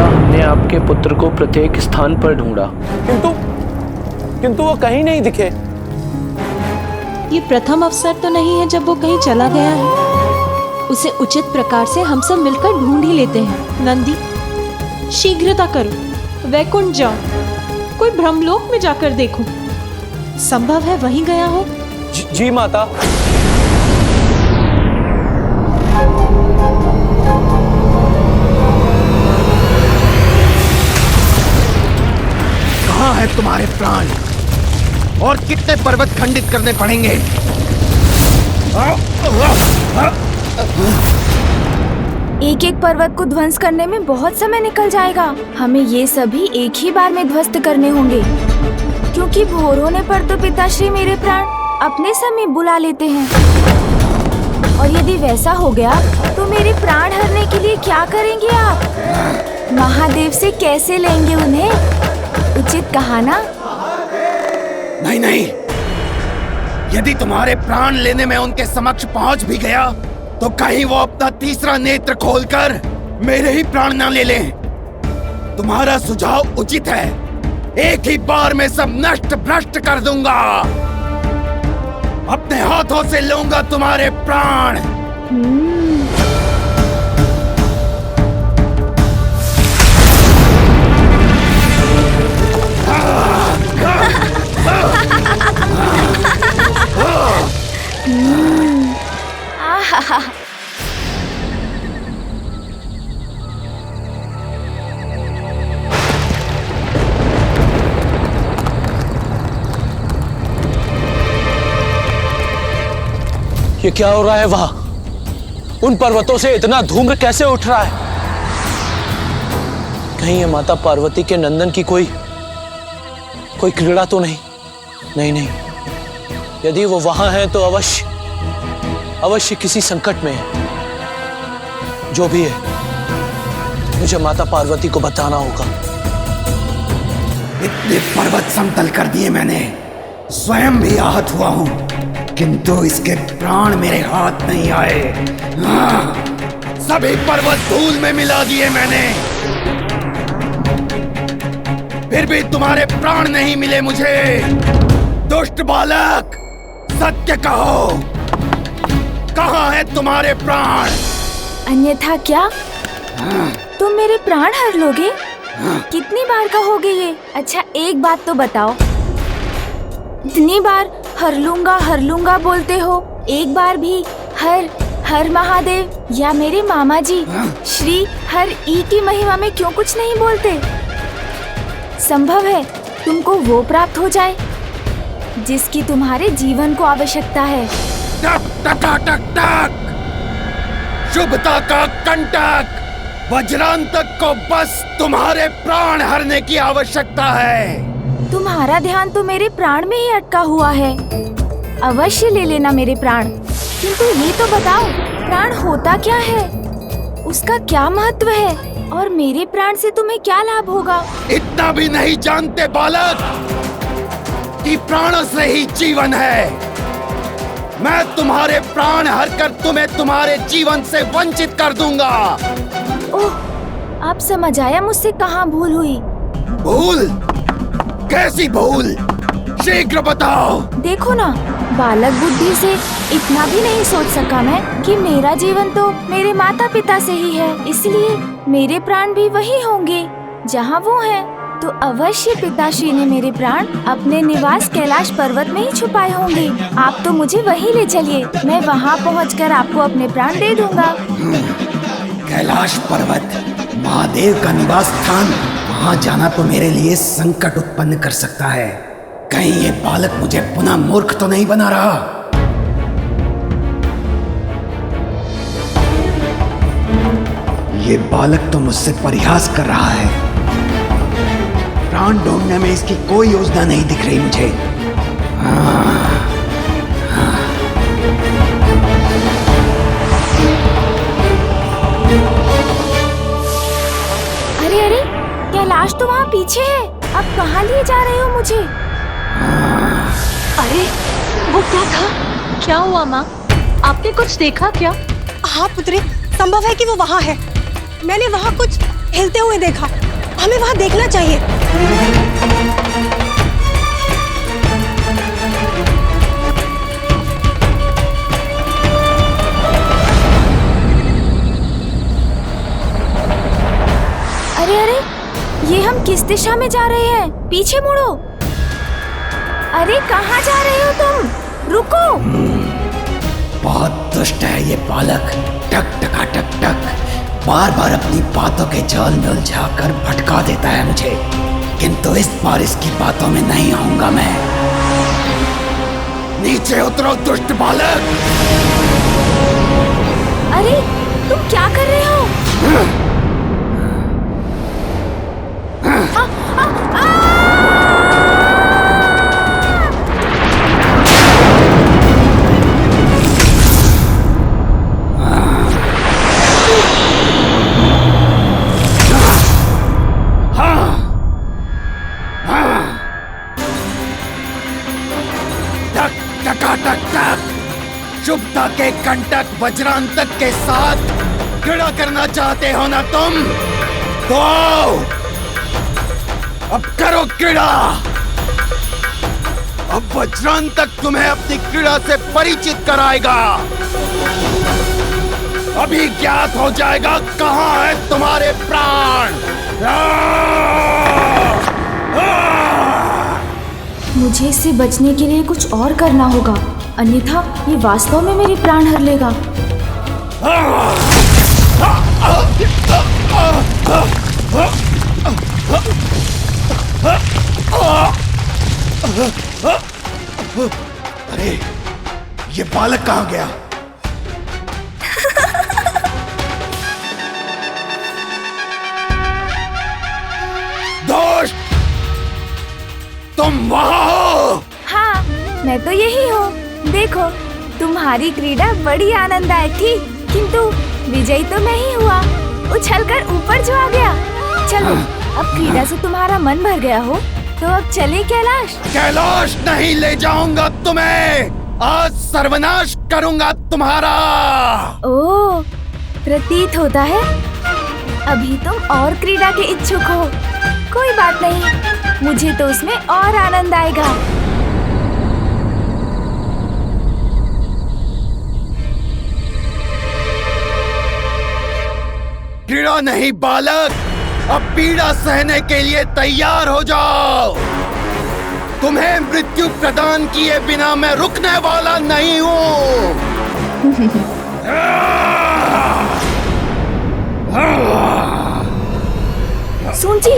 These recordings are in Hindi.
माता, हमने आपके पुत्र को प्रत्येक स्थान पर ढूंढा, किंतु वो कहीं नहीं दिखे। ये प्रथम अवसर तो नहीं है जब वो कहीं चला गया है। उसे उचित प्रकार से हम सब मिलकर ढूंढ ही लेते हैं। नंदी, शीघ्रता करो, वैकुंठ जाओ, कोई ब्रह्मलोक में जाकर देखो। संभव है वहीं गया हो। जी माता। कहाँ है तुम्हारे प्राण? और कितने पर्वत खंडित करने पड़ेंगे? एक एक पर्वत को ध्वंस करने में बहुत समय निकल जाएगा। हमें ये सभी एक ही बार में ध्वस्त करने होंगे, क्योंकि भोर होने पर तो पिताश्री मेरे प्राण अपने समय बुला लेते हैं। और यदि वैसा हो गया तो मेरे प्राण हरने के लिए क्या करेंगे आप? महादेव से कैसे लेंगे उन्हें? उचित कहा ना? नहीं नहीं, यदि तुम्हारे प्राण लेने में उनके समक्ष पहुंच भी गया तो कहीं वो अपना तीसरा नेत्र खोलकर मेरे ही प्राण ना ले लें। तुम्हारा सुझाव उचित है, एक ही बार में सब नष्ट भ्रष्ट कर दूंगा। अपने हाथों से लूंगा तुम्हारे प्राण। ये क्या हो रहा है वहां? उन पर्वतों से इतना धूम्र कैसे उठ रहा है? कहीं ये माता पार्वती के नंदन की कोई क्रीड़ा तो नहीं? नहीं, यदि वो वहां है तो अवश्य किसी संकट में है। जो भी है, मुझे माता पार्वती को बताना होगा। इतने पर्वत समतल कर दिए मैंने, स्वयं भी आहत हुआ हूं, किंतु इसके प्राण मेरे हाथ नहीं आए। सभी पर्वत धूल में मिला दिए मैंने, फिर भी तुम्हारे प्राण नहीं मिले मुझे। दुष्ट बालक, सत्य कहो, कहाँ है तुम्हारे प्राण? अन्यथा क्या तुम मेरे प्राण हर लोगे? कितनी बार कहोगे ये? अच्छा एक बात तो बताओ, इतनी बार हर लूंगा बोलते हो, एक बार भी हर महादेव या मेरे मामा जी श्री हर ई की महिमा में क्यों कुछ नहीं बोलते? संभव है तुमको वो प्राप्त हो जाए जिसकी तुम्हारे जीवन को आवश्यकता है। टक टक टक टक, शुभता का कंटक, वज्रांतक को बस तुम्हारे प्राण हरने की आवश्यकता है। तुम्हारा ध्यान तो मेरे प्राण में ही अटका हुआ है। अवश्य ले लेना मेरे प्राण, किंतु ये तो बताओ प्राण होता क्या है, उसका क्या महत्व है और मेरे प्राण से तुम्हें क्या लाभ होगा? इतना भी नहीं जानते बालक कि प्राणों से ही जीवन है। मैं तुम्हारे प्राण हरकर तुम्हें तुम्हारे जीवन से वंचित कर दूंगा। ओह, आप समझ आया मुझसे कहाँ भूल हुई? भूल? कैसी भूल? शीघ्र बताओ। देखो ना, बालक बुद्धि से इतना भी नहीं सोच सका मैं कि मेरा जीवन तो मेरे माता पिता से ही है, इसलिए मेरे प्राण भी वही होंगे जहाँ वो हैं। तो अवश्य पिताश्री ने मेरे प्राण अपने निवास कैलाश पर्वत में ही छुपाए होंगे। आप तो मुझे वहीं ले चलिए, मैं वहाँ पहुँचकर आपको अपने प्राण दे दूंगा। कैलाश पर्वत, महादेव का निवास स्थान, वहाँ जाना तो मेरे लिए संकट उत्पन्न कर सकता है। कहीं ये बालक मुझे पुनः मूर्ख तो नहीं बना रहा? ये बालक तो मुझसे परिहास कर रहा है। प्राण ढूंढने में इसकी कोई योजना नहीं दिख रही मुझे। अरे कैलाश तो वहाँ पीछे है, अब कहाँ लिए जा रहे हो मुझे? अरे वो क्या था? क्या हुआ माँ? आपने कुछ देखा क्या? हाँ पुत्री, संभव है कि वो वहाँ है। मैंने वहाँ कुछ हिलते हुए देखा। हमें वहां देखना चाहिए। अरे अरे, ये हम किस दिशा में जा रहे हैं? पीछे मुड़ो। अरे कहाँ जा रहे हो तुम? रुको। बहुत दुष्ट है ये बालक। टक टका टक टक बार बार अपनी बातों के जाल में उलझाकर भटका देता है मुझे, किंतु इस बार इसकी बातों में नहीं आऊंगा मैं। नीचे उतरो दुष्ट बालक। अरे तुम क्या कर रहे हो? शुभता के कंटक वज्रांतक के साथ क्रीड़ा करना चाहते हो ना तुम? तो आओ, अब करो क्रीड़ा। अब वज्रांतक तुम्हें अपनी क्रीड़ा से परिचित कराएगा। अभी ज्ञात हो जाएगा कहाँ है तुम्हारे प्राण। मुझे इससे बचने के लिए कुछ और करना होगा, अन्यथा ये वास्तव में मेरे प्राण हर लेगा। अरे ये बालक कहाँ गया? दोस्त, तुम वहाँ हो? हाँ, मैं तो यही हूँ। देखो, तुम्हारी क्रीड़ा बड़ी आनंददायक थी, किंतु विजयी तो मैं ही हुआ, उछलकर ऊपर जो आ गया। चलो, अब क्रीड़ा से तुम्हारा मन भर गया हो, तो अब चले कैलाश। कैलाश नहीं ले जाऊंगा तुम्हें। आज सर्वनाश करूंगा तुम्हारा। ओह, प्रतीत होता है अभी तुम और क्रीड़ा के इच्छुक हो। कोई बात नहीं, मुझे तो उसमें और आनंद आएगा। क्रीड़ा नहीं बालक, अब पीड़ा सहने के लिए तैयार हो जाओ। तुम्हें मृत्यु प्रदान किए बिना मैं रुकने वाला नहीं हूँ। सूंची,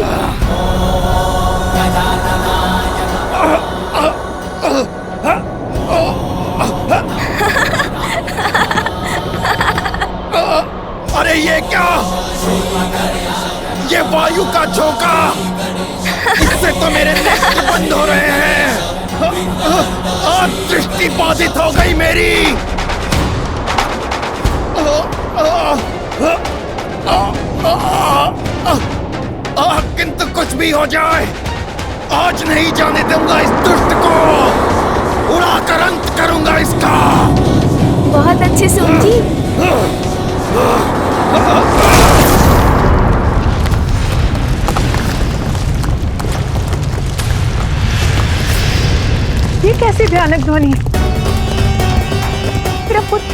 अरे ये क्या? ये वायु का झोंका, इससे तो मेरे नेत्र बंद हो रहे हैं। आज दृष्टि बाधित हो गई मेरी। किंतु कुछ भी हो जाए, आज नहीं जाने दूंगा इस दुष्ट को। उड़ाकर अंत करूंगा इसका। बहुत अच्छे सूंची। ये कैसी भयानक ध्वनि? मेरा पुत्र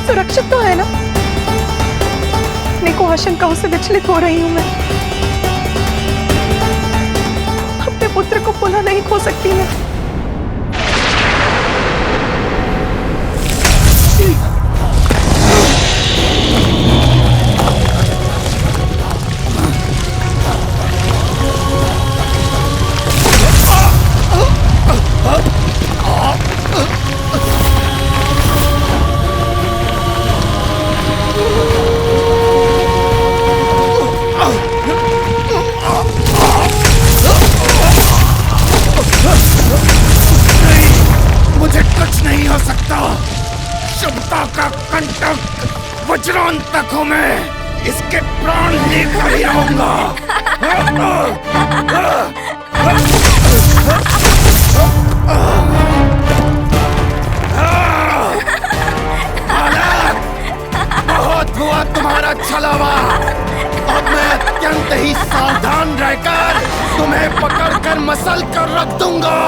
सुरक्षित तो है ना? अनेकों आशंकाओं से विचलित हो रही हूँ मैं। अपने पुत्र को पुनः नहीं खो सकती मैं। वज्रांतक हूं मैं, इसके प्राण लेकर ही रहूंगा। बहुत हुआ तुम्हारा छलावा। अब मैं अत्यंत ही सावधान रहकर तुम्हें पकड़कर मसल कर रख दूंगा।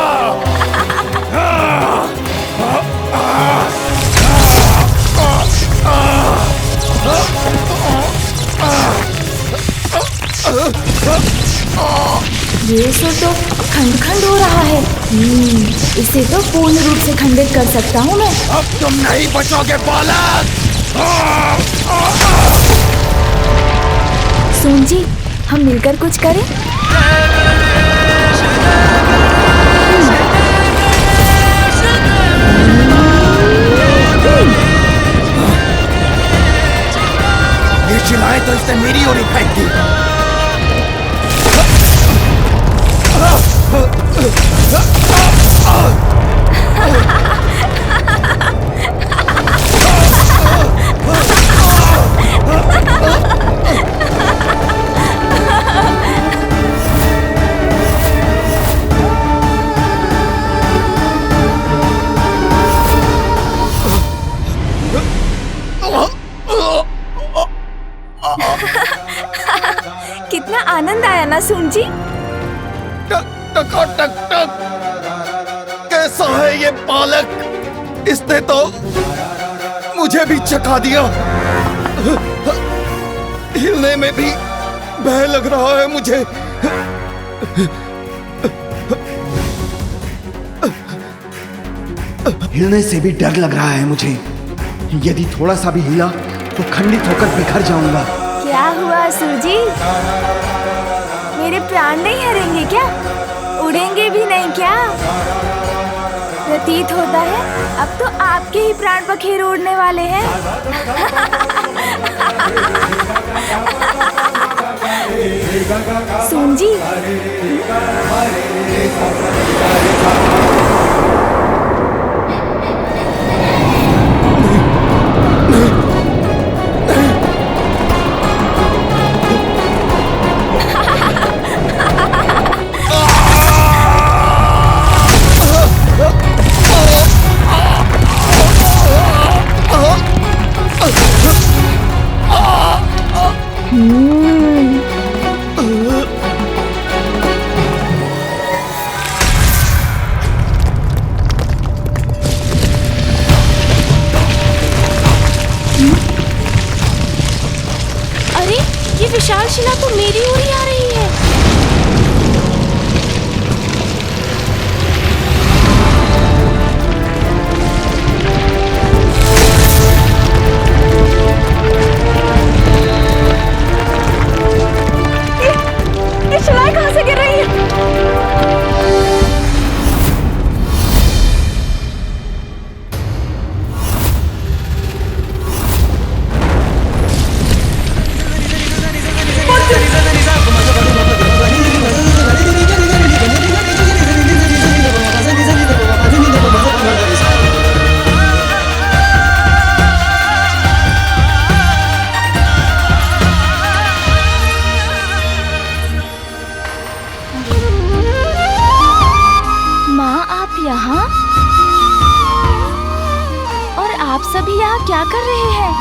ये सुर तो खंड खंड हो रहा है। इसे तो पूर्ण रूप से खंडित कर सकता हूँ मैं। अब तुम नहीं बचोगे बालक। सोन जी, हम मिलकर कुछ करें। ये शिलाएं तो इसने मेरी ओर ही फेंक दी। कितना आनंद आया ना सोन जी। टक टक टक। कैसा है ये बालक? इसने तो मुझे भी चखा दिया। हिलने में भी भय लग रहा है मुझे। हिलने से भी डर लग रहा है मुझे। यदि थोड़ा सा भी हिला तो खंडित होकर बिखर जाऊंगा। क्या हुआ असुर जी? मेरे प्राण नहीं हरेंगे क्या? उड़ेंगे भी नहीं क्या? प्रतीत होता है अब तो आपके ही प्राण पखेरु उड़ने वाले हैं। सोन जी, अरे ये विशाल शिला तो मेरी ओर ही आ रही है। ये शिलाएं कहाँ से गिर रही है? यहाँ? और आप सभी यहाँ क्या कर रहे हैं?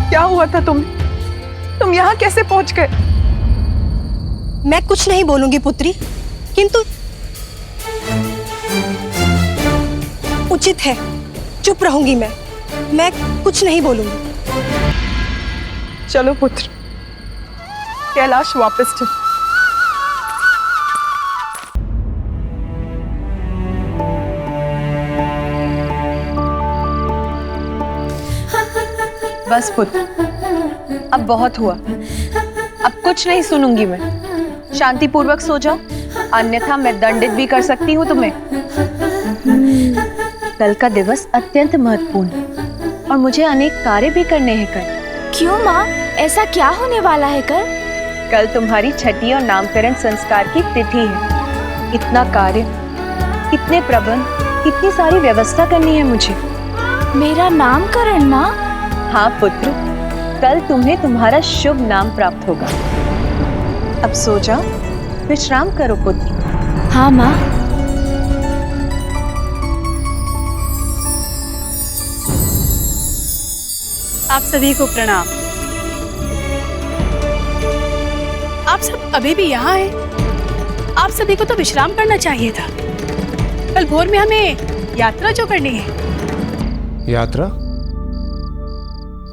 क्या हुआ था तुम यहाँ कैसे पहुंच गए? मैं कुछ नहीं बोलूंगी पुत्री, किंतु उचित है, चुप रहूंगी मैं कुछ नहीं बोलूंगी। चलो पुत्र, कैलाश वापस चल। बस पुत्र, अब बहुत हुआ। अब कुछ नहीं सुनूंगी मैं। शांतिपूर्वक सो जाओ, अन्यथा मैं दंडित भी कर सकती हूँ तुम्हें। कल का दिवस अत्यंत महत्वपूर्ण है और मुझे अनेक कार्य भी करने हैं कल। क्यों माँ, ऐसा क्या होने वाला है कल? कल तुम्हारी छठी और नामकरण संस्कार की तिथि है। इतना कार्य, इतने प्रबंध, इतनी सारी व्यवस्था करनी है मुझे। मेरा नामकरण माँ? हाँ पुत्र, कल तुम्हें तुम्हारा शुभ नाम प्राप्त होगा। अब सो जाओ, विश्राम करो पुत्र। हाँ माँ। आप सभी को प्रणाम। आप सब अभी भी यहाँ हैं? आप सभी को तो विश्राम करना चाहिए था। कल भोर में हमें यात्रा जो करनी है। यात्रा?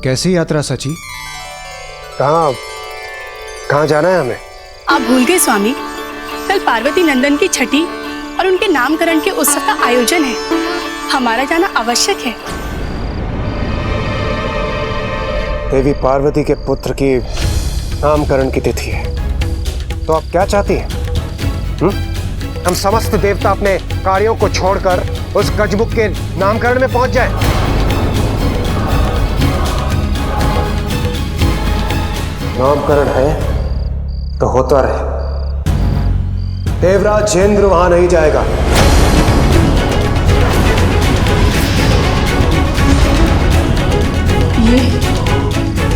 कैसी यात्रा सची? कहाँ जाना है हमें? आप भूल गए स्वामी, कल पार्वती नंदन की छठी और उनके नामकरण के उत्सव का आयोजन है। हमारा जाना आवश्यक है। देवी पार्वती के पुत्र की नामकरण की तिथि है, तो आप क्या चाहती हैं? हम समस्त देवता अपने कार्यों को छोड़कर उस गजमुख के नामकरण में पहुंच जाएं। नामकरण है तो होता रहे। देवराज जेंद्र वहां नहीं जाएगा।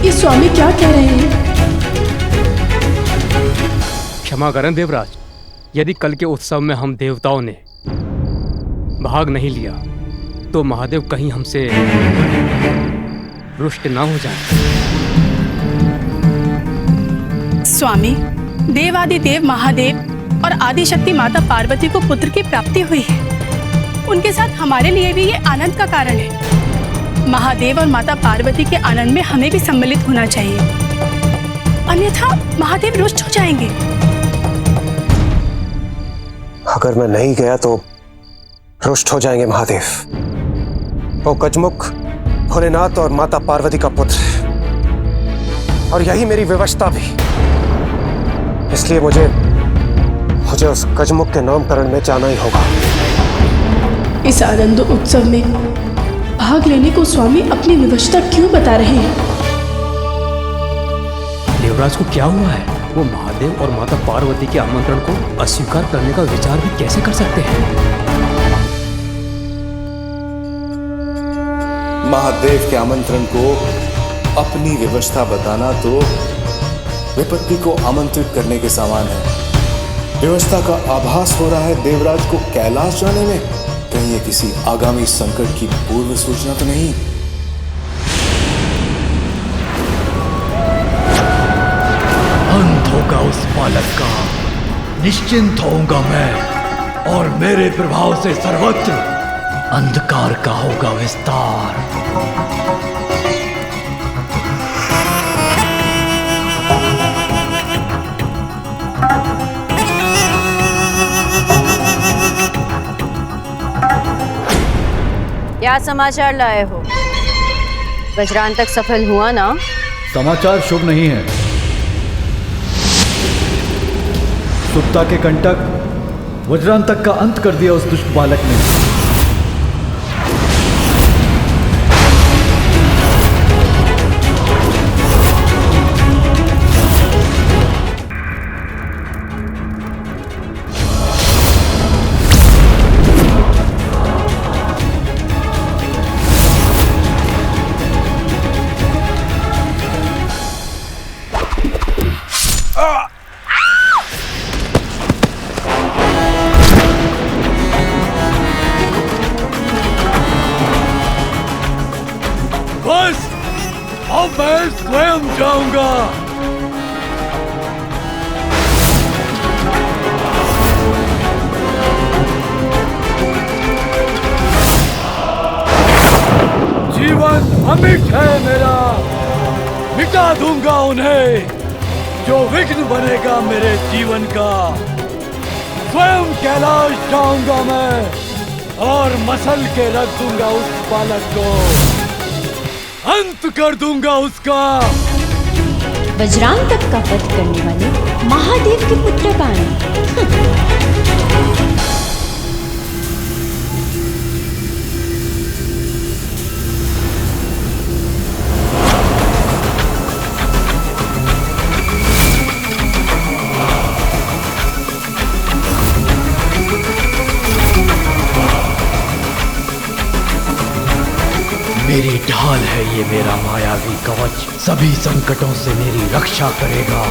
ये स्वामी क्या कह रहे हैं? क्षमा करें देवराज, यदि कल के उत्सव में हम देवताओं ने भाग नहीं लिया तो महादेव कहीं हमसे रुष्ट ना हो जाए। स्वामी, देवादिदेव महादेव और आदिशक्ति माता पार्वती को पुत्र की प्राप्ति हुई है। उनके साथ हमारे लिए भी ये आनंद का कारण है। महादेव और माता पार्वती के आनंद में हमें भी सम्मिलित होना चाहिए, अन्यथा महादेव रुष्ट हो जाएंगे। अगर मैं नहीं गया तो रुष्ट हो जाएंगे महादेव। वो गजमुख भोलेनाथ और माता पार्वती का पुत्र है, और यही मेरी विवशता भी। इसलिए मुझे उस गजमुख के नामकरण में जाना ही होगा। इस आनंद उत्सव में भाग लेने को स्वामी अपनी विवशता क्यों बता रहे हैं? देवराज को क्या हुआ है? वो महादेव और माता पार्वती के आमंत्रण को अस्वीकार करने का विचार भी कैसे कर सकते हैं? महादेव के आमंत्रण को अपनी व्यवस्था बताना तो विपत्ति को आमंत्रित करने के समान है। व्यवस्था का आभास हो रहा है देवराज को कैलाश जाने में। कहीं ये किसी आगामी संकट की पूर्व सूचना तो नहीं? अंत होगा उस बालक का, निश्चिंत होऊंगा मैं, और मेरे प्रभाव से सर्वत्र अंधकार का होगा विस्तार। क्या समाचार लाए हो? वज्रांतक सफल हुआ ना? समाचार शुभ नहीं है। सुप्ता के कंटक वज्रांतक का अंत कर दिया उस दुष्ट बालक ने। अब मैं स्वयं जाऊंगा। जीवन अमिट है मेरा, मिटा दूंगा उन्हें जो विघ्न बनेगा मेरे जीवन का। स्वयं कैलाश जाऊंगा मैं और मसल के रख दूंगा उस बालक को, अंत कर दूंगा उसका। वज्रांतक का वध करने वाले महादेव के पुत्र बाण। मेरी ढाल है ये मेरा मायावी कवच, सभी संकटों से मेरी रक्षा करेगा।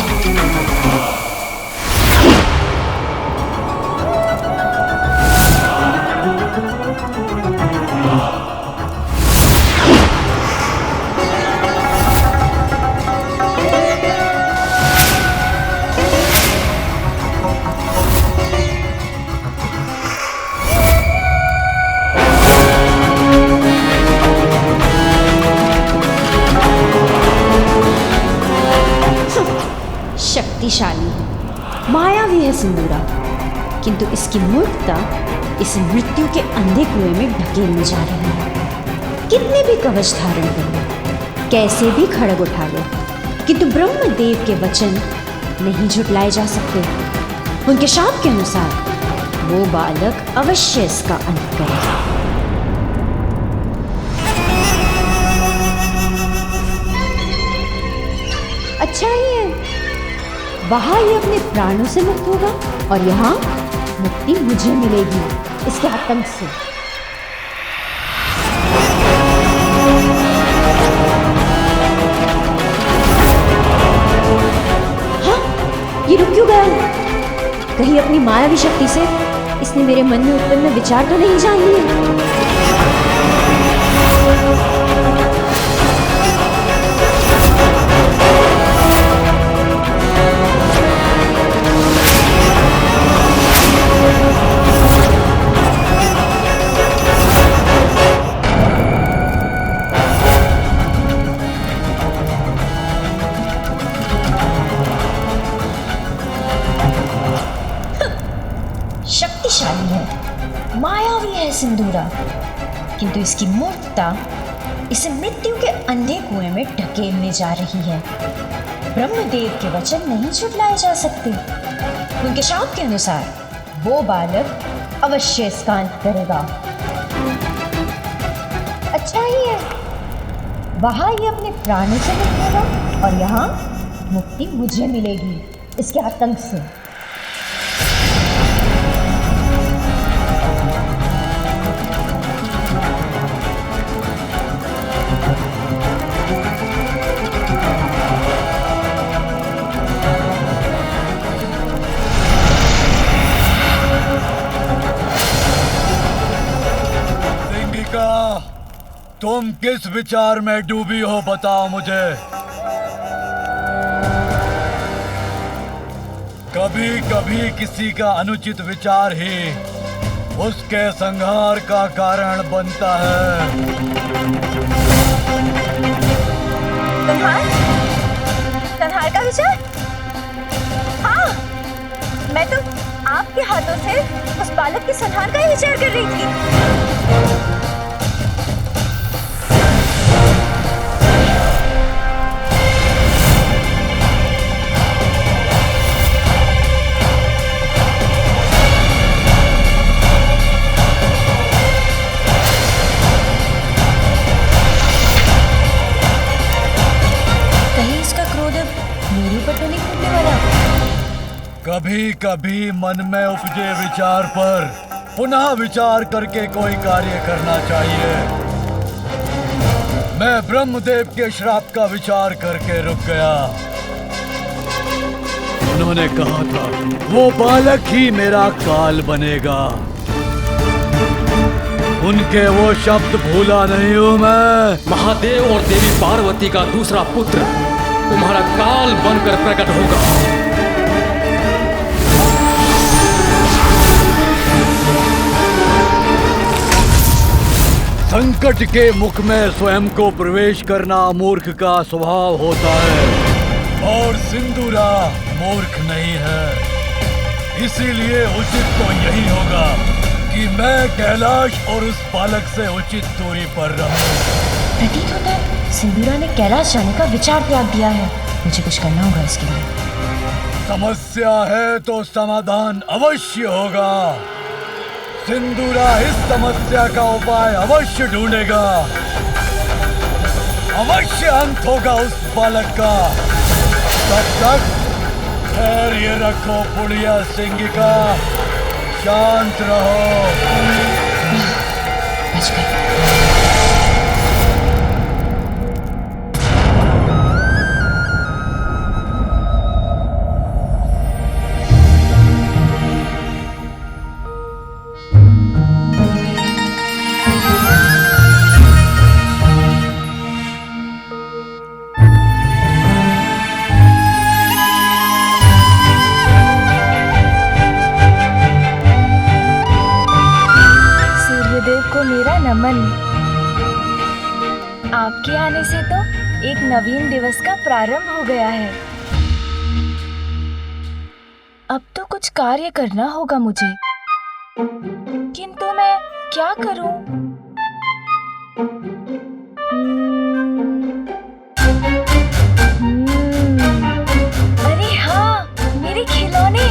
शक्तिशाली है, मायावी है सिंदूरा, किंतु इसकी मूर्खता इस मृत्यु के अंधे कुएं में ढकेलने जा रही है। कितने भी कवच धारण कर लो, कैसे भी खड़ग उठा लो, किंतु ब्रह्मदेव के वचन नहीं झुटलाए जा सकते। उनके शाप के अनुसार वो बालक अवश्य इसका अंत करेगा। अच्छा ही है, वहां ये अपने प्राणों से मुक्त होगा और यहाँ मुक्ति मुझे मिलेगी इसके आतंक से। हाँ, ये रुक क्यों गया? कहीं अपनी मायावी शक्ति से इसने मेरे मन में उत्पन्न विचार तो नहीं जान लिए? शक्तिशाली है, मायावी है सिंदूरा, किंतु इसकी मूर्खता इसे मृत्यु के अंधे कुएं में ढकेलने जा रही है। ब्रह्मदेव के वचन नहीं झुटलाए जा सकते। उनके शाप के अनुसार वो बालक अवश्य इसका अंत करेगा। अच्छा ही है, वहां ये अपने प्राणों से मुक्त होगा और यहाँ मुक्ति मुझे मिलेगी इसके आतंक से। तुम किस विचार में डूबी हो, बताओ मुझे। कभी कभी किसी का अनुचित विचार ही उसके संहार का कारण बनता है। संहार का विचार? हाँ, मैं तो आपके हाथों से उस बालक के संहार का ही विचार कर रही थी। कभी कभी मन में उपजे विचार पर पुनः विचार करके कोई कार्य करना चाहिए। मैं ब्रह्मदेव के श्राप का विचार करके रुक गया। उन्होंने कहा था वो बालक ही मेरा काल बनेगा। उनके वो शब्द भूला नहीं हूं मैं। महादेव और देवी पार्वती का दूसरा पुत्र तुम्हारा काल बनकर प्रकट होगा। संकट के मुख में स्वयं को प्रवेश करना मूर्ख का स्वभाव होता है और सिंदूरा मूर्ख नहीं है। इसीलिए उचित तो यही होगा कि मैं कैलाश और उस बालक से उचित दूरी पर रहूं। प्रतीत होता है सिंदूरा ने कैलाश जाने का विचार त्याग दिया है। मुझे कुछ करना होगा इसके लिए। समस्या है तो समाधान अवश्य होगा। सिंदूरा इस समस्या का उपाय अवश्य ढूंढेगा। अवश्य अंत होगा उस बालक का। तब तक धैर्य रखो पुड़िया सिंगिका, शांत रहो। आपके आने से तो एक नवीन दिवस का प्रारंभ हो गया है। कुछ कार्य करना होगा मुझे, किंतु मैं क्या करूं? अरे हाँ, मेरे खिलौने।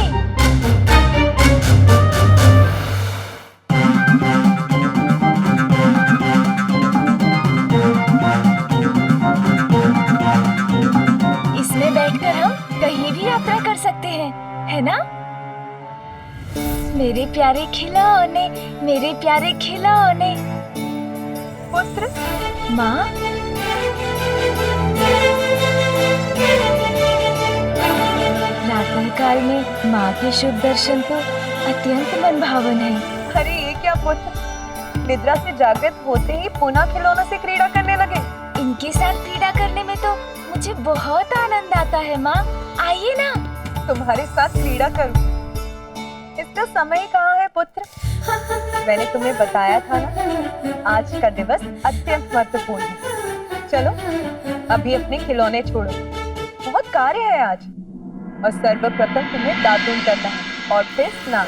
इसमें बैठकर हम कहीं भी यात्रा कर सकते हैं, है ना? मेरे प्यारे खिलौने, मेरे प्यारे खिलौने। पुत्र, माँ, प्रातः काल में माँ के शुभ दर्शन तो अत्यंत मनभावन है। अरे ये क्या पुत्र, निद्रा से जागृत होते ही पुनः खिलौनों से क्रीड़ा करने लगे। इनके साथ क्रीड़ा करने में तो मुझे बहुत आनंद आता है माँ, आइए ना। तुम्हारे साथ क्रीड़ा करूं, इसका समय कहाँ है पुत्र? मैंने तुम्हें बताया था ना, आज का दिवस अत्यंत महत्वपूर्ण है। चलो अभी अपने खिलौने छोड़ो, बहुत कार्य है आज। और सर्वप्रथम तुम्हें दातून करना है और फिर स्नान।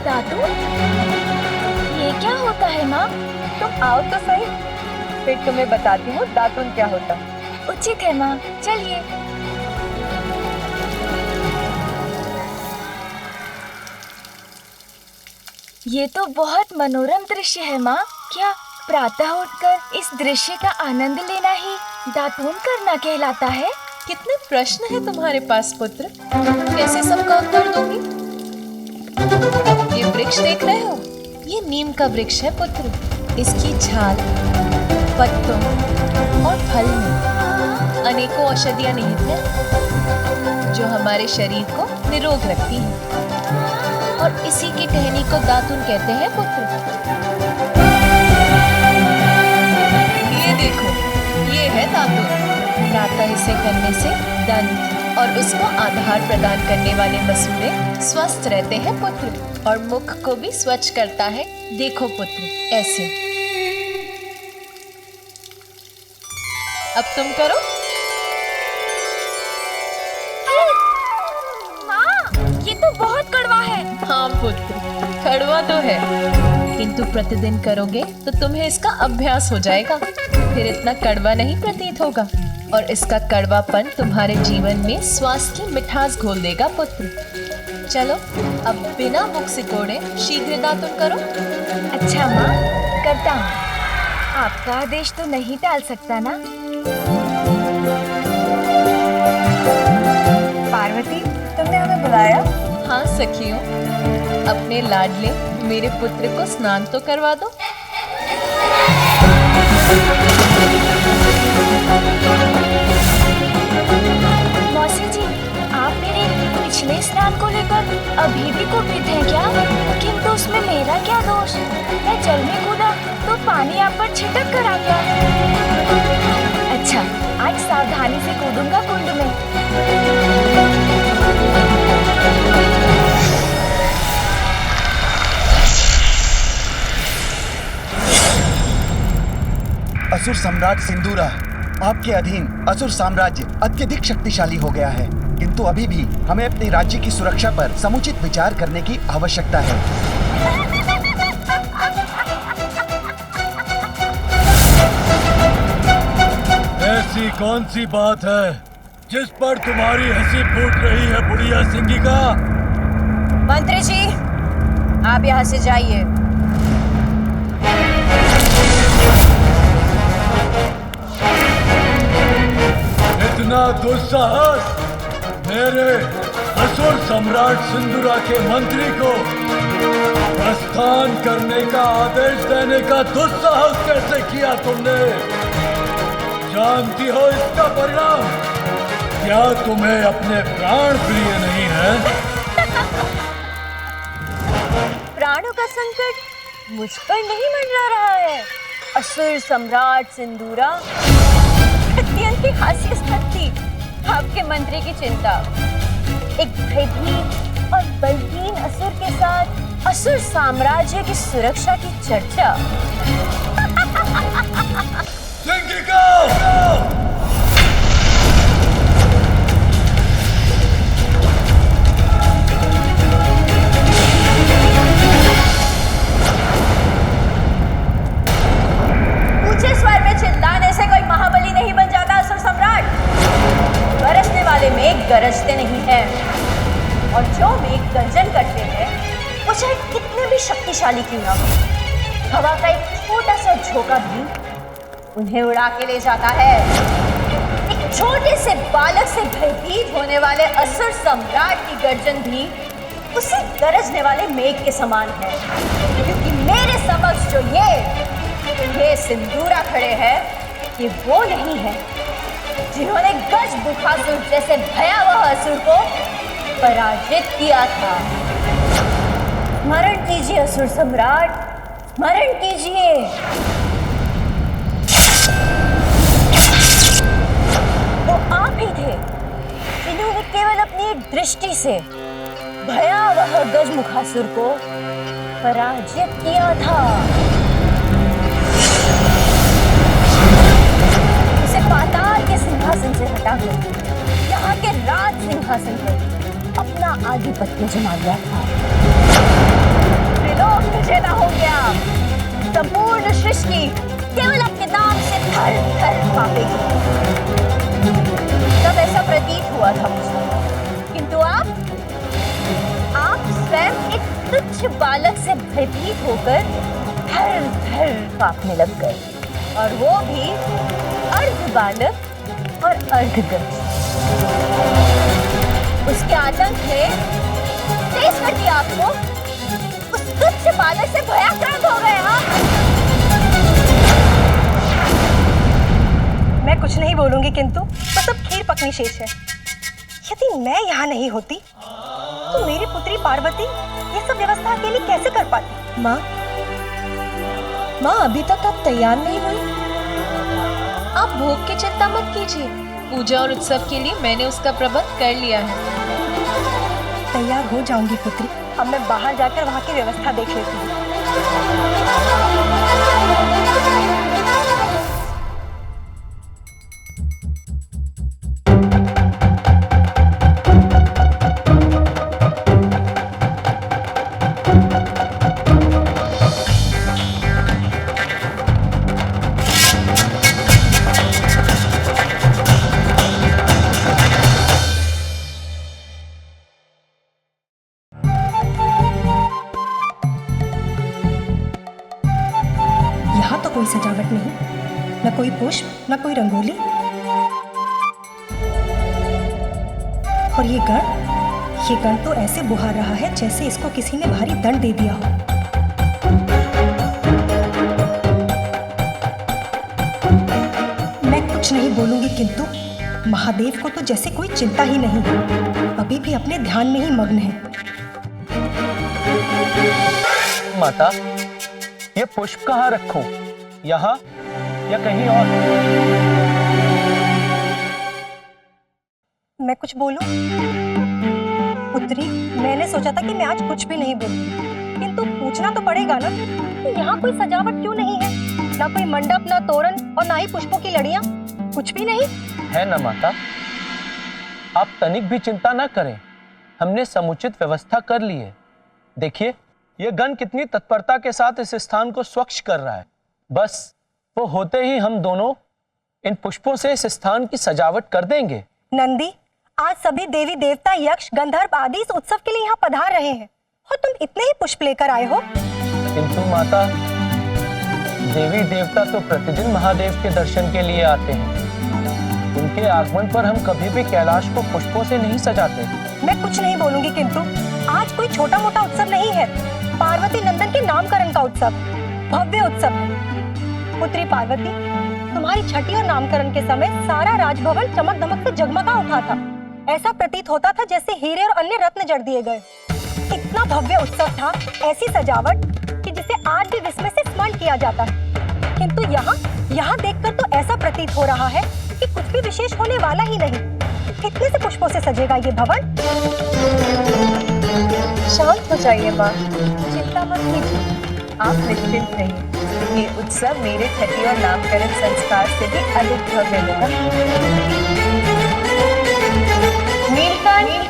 दातून? ये क्या होता है माँ? तुम आओ तो सही, फिर तुम्हें बताती हूँ दातून क्या होता है। उचित है माँ, चलिए। ये तो बहुत मनोरम दृश्य है माँ। क्या प्रातः उठकर इस दृश्य का आनंद लेना ही दातून करना कहलाता है? कितने प्रश्न है तुम्हारे पास पुत्र, कैसे सबका उत्तर दोगी? ये वृक्ष देख रहे हो, ये नीम का वृक्ष है पुत्र। इसकी छाल, पत्तों और फल में अनेकों औषधियां निहित हैं, जो हमारे शरीर को निरोग रखती हैं। और इसी की टहनी को दातून कहते हैं पुत्र। ये देखो, ये है दातून। प्रातः इसे करने से दंत और उसको आधार प्रदान करने वाले मसूड़े स्वस्थ रहते हैं पुत्र, और मुख को भी स्वच्छ करता है। देखो पुत्र, ऐसे। अब तुम करो। माँ, ये तो बहुत कड़वा है। हाँ पुत्र, कड़वा तो है, किंतु प्रतिदिन करोगे तो तुम्हें इसका अभ्यास हो जाएगा, फिर इतना कड़वा नहीं प्रतीत होगा। और इसका कड़वापन तुम्हारे जीवन में स्वास्थ्य की मिठास घोल देगा पुत्र। चलो अब बिना मुख सिकोड़े शीघ्र दातून करो। अच्छा माँ, करता हूँ। आपका आदेश तो नहीं टाल सकता ना? पार्वती, तुमने हमें बुलाया? हाँ सखियों, अपने लाडले मेरे पुत्र को स्नान तो करवा दो। मौसी जी, आप मेरे पिछले स्नान को लेकर अभी भी कुपित हैं क्या? किंतु उसमें मेरा क्या दोष? मैं जल में कूदा तो पानी आप पर छिटक कर आ गया। अच्छा, आज सावधानी से कूदूंगा कुंड में। असुर सम्राट सिंदूरा, आपके अधीन असुर साम्राज्य अत्यधिक शक्तिशाली हो गया है, किंतु अभी भी हमें अपने राज्य की सुरक्षा पर समुचित विचार करने की आवश्यकता है। ऐसी कौन सी बात है जिस पर तुम्हारी हंसी फूट रही है बुढ़िया सिंगिका? मंत्री जी, आप यहाँ से जाइए। इतना दुस्साहस मेरे असुर सम्राट सिंदूरा के मंत्री को प्रस्थान करने का आदेश देने का दुस्साहस कैसे किया तुमने? जानती हो इसका परिणाम? क्या तुम्हें अपने प्राण प्रिय नहीं है? प्राणों का संकट मुझ पर नहीं मंडरा रहा है। असुर सम्राट सिंदूरा, अत्यंत हास्यास्पद थी आपके मंत्री की चिंता। एक भयभीत और बलहीन असुर के साथ असुर साम्राज्य की सुरक्षा की चर्चा। शक्तिशाली क्यों ना हो, हवा का एक छोटा सा झोंका भी उन्हें उड़ा के ले जाता है। एक छोटे से बालक से भयभीत होने वाले असुर सम्राट की गर्जन भी उसे गरजने वाले मेघ के समान है। क्योंकि मेरे समक्ष जो ये सिंदूरा खड़े हैं, ये वो नहीं है जिन्होंने गज बुखासुर जैसे भयावह असुर को पराजित किया था। स्मरण कीजिए असुर सम्राट, स्मरण कीजिए। वो आप ही थे जिन्होंने केवल अपनी एक दृष्टि से भयावह गजमुखासुर को पराजित किया था। उसे पाताल के सिंहासन से हटाकर यहाँ के राज सिंहासन पर अपना आधिपत्य जमा लिया था। त्रिलोक विजेता हो गया। संपूर्ण सृष्टि केवल अपने नाम से थर थर कांपेगी। तब ऐसा प्रतीत हुआ था मुझे, किंतु आप स्वयं एक तुच्छ बालक से भयभीत होकर थर थर कांपने लग गए, और वो भी अर्ध बालक और अर्ध गज। उसके आतंक ने तेज कर दिया आपको। उस तुच्छ बालक से भयाक्रांत हो गए। मैं कुछ नहीं बोलूंगी, किंतु बस अब खीर पकनी शेष है। यदि मैं यहाँ नहीं होती तो मेरी पुत्री पार्वती ये सब व्यवस्था अकेली कैसे कर पाती? माँ, अभी तक आप तैयार नहीं हुई। आप भोग की चिंता मत कीजिए। पूजा और उत्सव के लिए मैंने उसका प्रबंध कर लिया है। तैयार हो जाऊंगी पुत्री। अब मैं बाहर जाकर वहाँ की व्यवस्था देख लेती हूँ। कोई सजावट नहीं, न कोई पुष्प, न कोई रंगोली। और ये गण तो ऐसे बुहार रहा है जैसे इसको किसी ने भारी दंड दे दिया हो। मैं कुछ नहीं बोलूंगी, किंतु महादेव को तो जैसे कोई चिंता ही नहीं है, अभी भी अपने ध्यान में ही मग्न है। माता, ये पुष्प कहाँ रखूं? यहाँ या कहीं और? मैं कुछ बोलूं? पुत्री, मैंने सोचा था कि मैं आज कुछ भी नहीं बोलूं, किंतु पूछना तो पड़ेगा ना कि यहाँ कोई सजावट क्यों नहीं है? ना कोई मंडप, ना तोरण और ना ही पुष्पों की लड़ियां, कुछ भी नहीं है ना माता। आप तनिक भी चिंता ना करें, हमने समुचित व्यवस्था कर ली है। देखिए, यह गण कितनी तत्परता के साथ इस स्थान को स्वच्छ कर रहा है। बस वो होते ही हम दोनों इन पुष्पों से इस स्थान की सजावट कर देंगे। नंदी, आज सभी देवी देवता, यक्ष, गंधर्व आदि इस उत्सव के लिए यहाँ पधार रहे हैं और तुम इतने ही पुष्प लेकर आए हो। किंतु माता, देवी देवता तो प्रतिदिन महादेव के दर्शन के लिए आते हैं। उनके आगमन पर हम कभी भी कैलाश को पुष्पों से नहीं सजाते। मैं कुछ नहीं बोलूंगी, किंतु आज कोई छोटा मोटा उत्सव नहीं है। पार्वती नंदन के नामकरण का उत्सव, भव्य उत्सव है। पुत्री पार्वती, तुम्हारी छठी और नामकरण के समय सारा राजभवन चमक दमक से जगमगा उठा था। ऐसा प्रतीत होता था जैसे हीरे और अन्य रत्न जड़ दिए गए। इतना भव्य उत्सव था, ऐसी सजावट कि जिसे आज भी विस्मय से स्मरण किया जाता है। किंतु यहाँ देखकर तो ऐसा प्रतीत हो रहा है कि कुछ भी विशेष होने वाला ही नहीं। कितने से पुष्पों से सजेगा ये भवन? शांत हो जाइए माँ, चिंता मत कीजिए, आप निश्चिंत रहिए। ये उत्सव मेरे छठी और नामकरण संस्कार से भी अधिक भव्य होगा। नीलकंठ,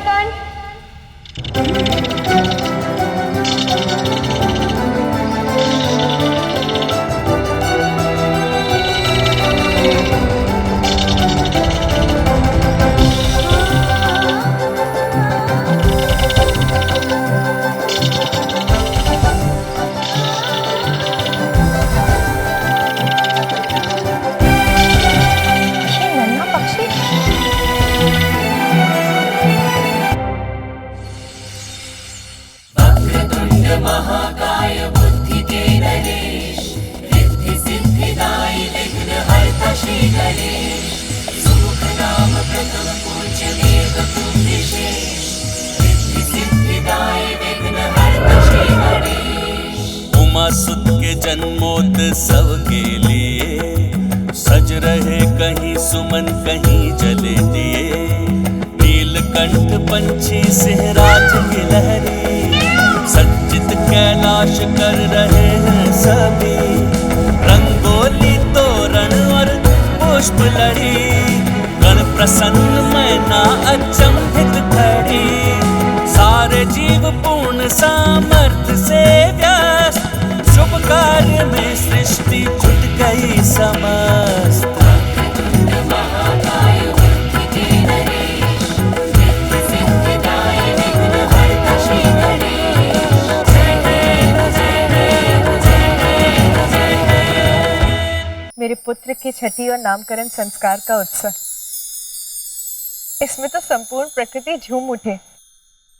जन्मोत्सव के लिए सज रहे कहीं सुमन कहीं जले दिए। नीलकंठ पंछी सिंहराज की लहरी सज्जित कैलाश कर रहे हैं सभी। रंगोली तोरण और पुष्प लड़ी गण प्रसन्न मैना अचंभित खड़ी। सारे जीव पूर्ण सामर्थ्य से व्यस्त शुभ कार्य में सृष्टि जुट गई समस्त। मेरे पुत्र के छठी और नामकरण संस्कार का उत्सव, इसमें तो संपूर्ण प्रकृति झूम उठे।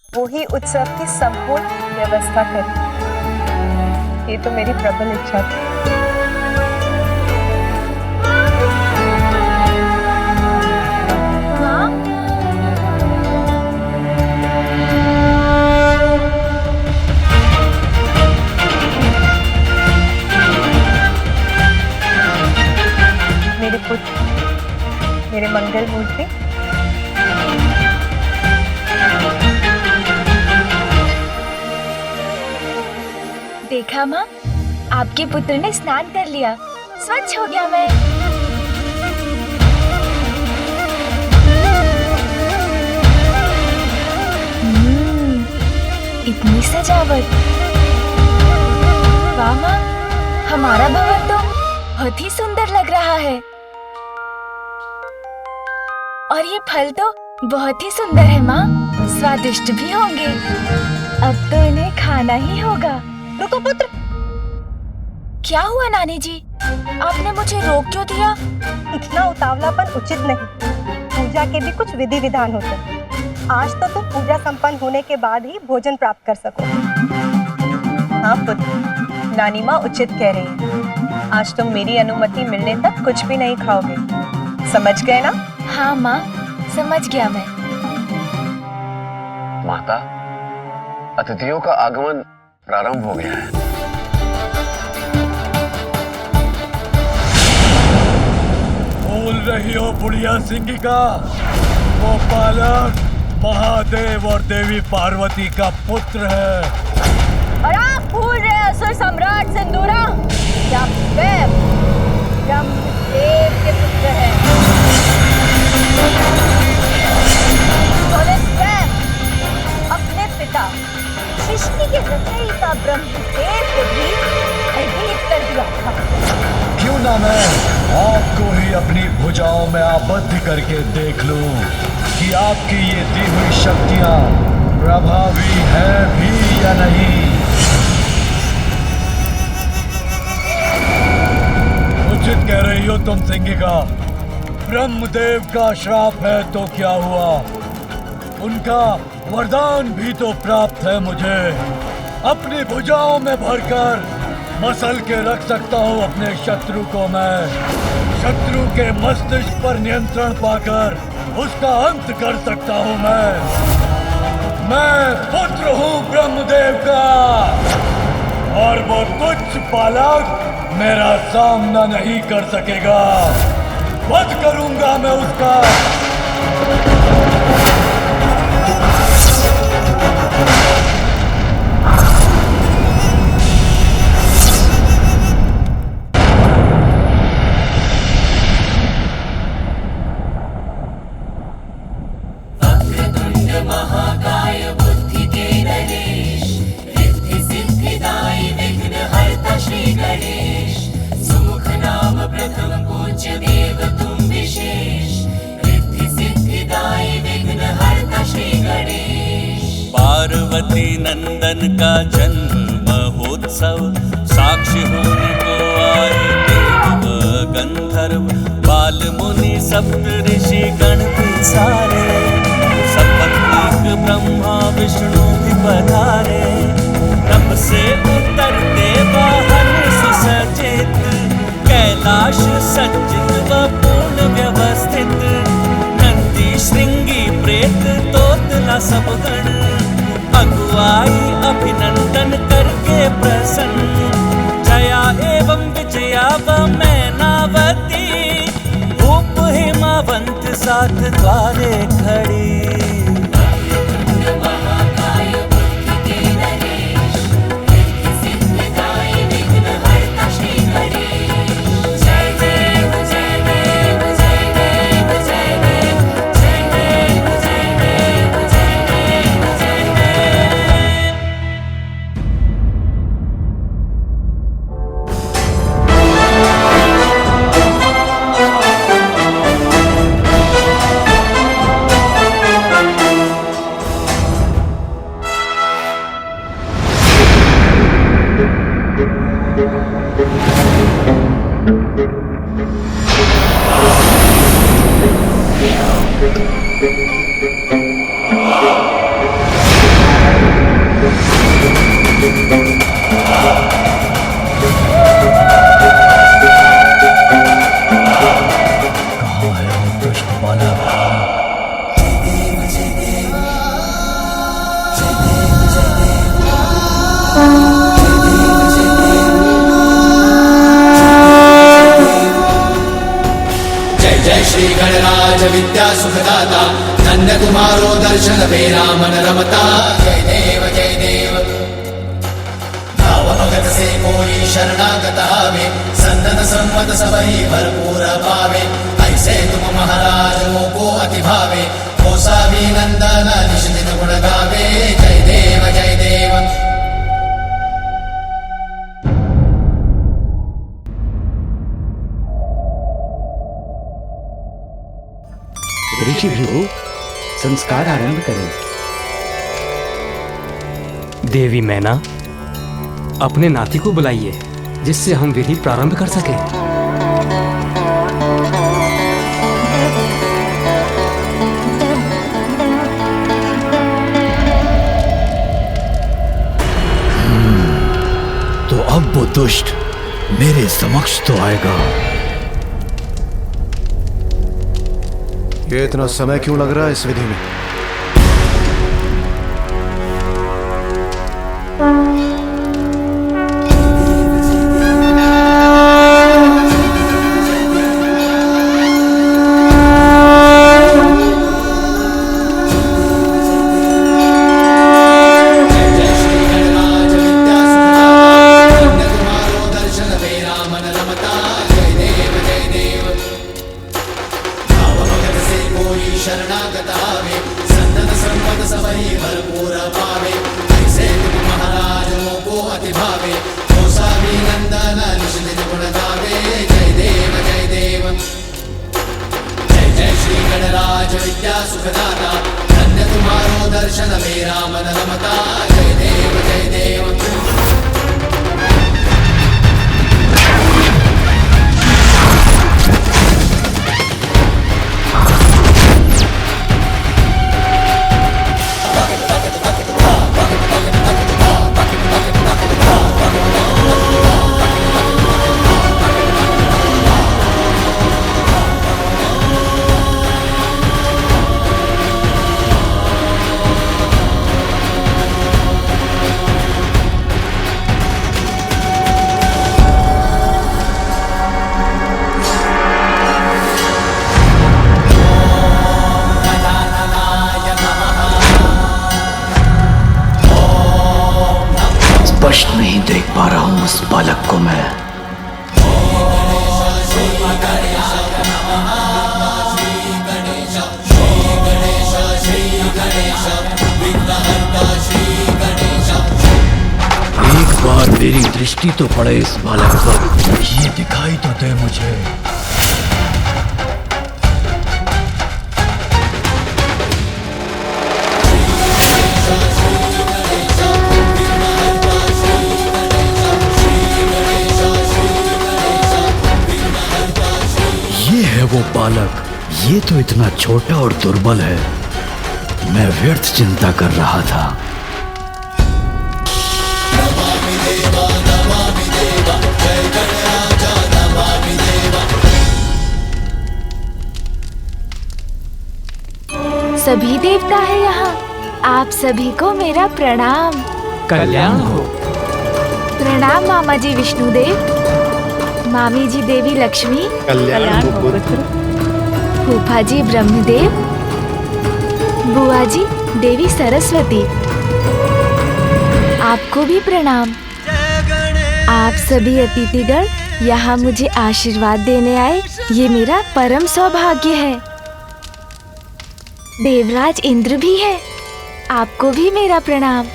वो ही उत्सव की संपूर्ण व्यवस्था करे, ये तो मेरी प्रबल इच्छा थी। मेरे पुत्र, मेरे मंगल मूर्ति, देखा माँ, आपके पुत्र ने स्नान कर लिया, स्वच्छ हो गया मैं। इतनी सजावट, वाह माँ, हमारा भवन तो बहुत ही सुंदर लग रहा है। और ये फल तो बहुत ही सुंदर है माँ, स्वादिष्ट भी होंगे। अब तो इन्हें खाना ही होगा। रुको पुत्र। क्या हुआ नानी जी, आपने मुझे रोक क्यों दिया? इतना उतावलापन उचित नहीं, पूजा के भी कुछ विधि विधान होते हैं। आज तो तुम पूजा संपन्न होने के बाद ही भोजन प्राप्त कर सको। हाँ पुत्र, नानी माँ उचित कह रही है। आज तुम मेरी अनुमति मिलने तक कुछ भी नहीं खाओगे, समझ गए ना? हाँ माँ, समझ गया मैं। माता, अतिथियों का आगमन प्रारंभ हो गया है। बोल रही हो बुढ़िया सिंगिका, वो बालक महादेव और देवी पार्वती का पुत्र है। और आप भूल रहे असुर सम्राट सिंदूरा, क्या ब्रह्मदेव के पुत्र है। उन्होंने स्वयं अपने पिता सृष्टि के रचयिता ब्रह्मदेव को भी भयभीत कर दिया था। क्यों ना मैं आपको ही अपनी भुजाओं में आबद्ध करके देख लूं कि आपकी ये दी हुई शक्तियां प्रभावी है भी या नहीं। उचित कह रही हो तुम सिंगिका, ब्रह्मदेव का श्राप है तो क्या हुआ, उनका वरदान भी तो प्राप्त है मुझे। अपनी भुजाओं में भरकर मसल के रख सकता हूँ अपने शत्रु को मैं। शत्रु के मस्तिष्क पर नियंत्रण पाकर उसका अंत कर सकता हूँ मैं पुत्र हूँ ब्रह्मदेव का, और वो तुच्छ बालक मेरा सामना नहीं कर सकेगा। वध करूंगा मैं उसका। पार्वती नंदन का जन्म महोत्सव, साक्षी होने को आए देव व गंधर्व, बाल मुनि सप्त ऋषि गण भी सारे, सपत्नीक ब्रह्मा विष्णु भी पधारे। तप से उतरते वाहन सुसज्जित, कैलाश सज्जित व पूर्ण व्यवस्थित, नंदी श्रृंगी प्रेत तोतला सब गण, अगुवाई अभिनंदन करके प्रसन्न, जया साथ द्वारे खड़ी। विद्या सुखदाता धन्य कुमारो दर्शन बेरा मन रमता। जय देव भाव भगत से कोई शरणागत आवे संतत सम्मत सबही भरपूर पावे। ऐसे तुम महाराज को अति भावे कोसा भी नंदन निश दिन गुण गावे। जय देव जय देव। ऋषि भृगु संस्कार आरंभ करें। देवी मैना, अपने नाती को बुलाइए जिससे हम विधि प्रारंभ कर सकें। तो अब वो दुष्ट मेरे समक्ष तो आएगा। ये इतना समय क्यों लग रहा है इस विधि में? स्पष्ट नहीं देख पा रहा हूं उस बालक को मैं। एक बार मेरी दृष्टि तो पड़े इस बालक पर, ये दिखाई तो दे मुझे। वो बालक, ये तो इतना छोटा और दुर्बल है। मैं व्यर्थ चिंता कर रहा था। सभी देवता है यहाँ। आप सभी को मेरा प्रणाम। कल्याण हो। प्रणाम मामा जी विष्णुदेव, मामी जी देवी लक्ष्मी। कल्याण हो पुत्र। फूफा जी ब्रह्मदेव, बुआ जी देवी सरस्वती, आपको भी प्रणाम। आप सभी अतिथिगण यहाँ मुझे आशीर्वाद देने आए, ये मेरा परम सौभाग्य है। देवराज इंद्र भी है, आपको भी मेरा प्रणाम।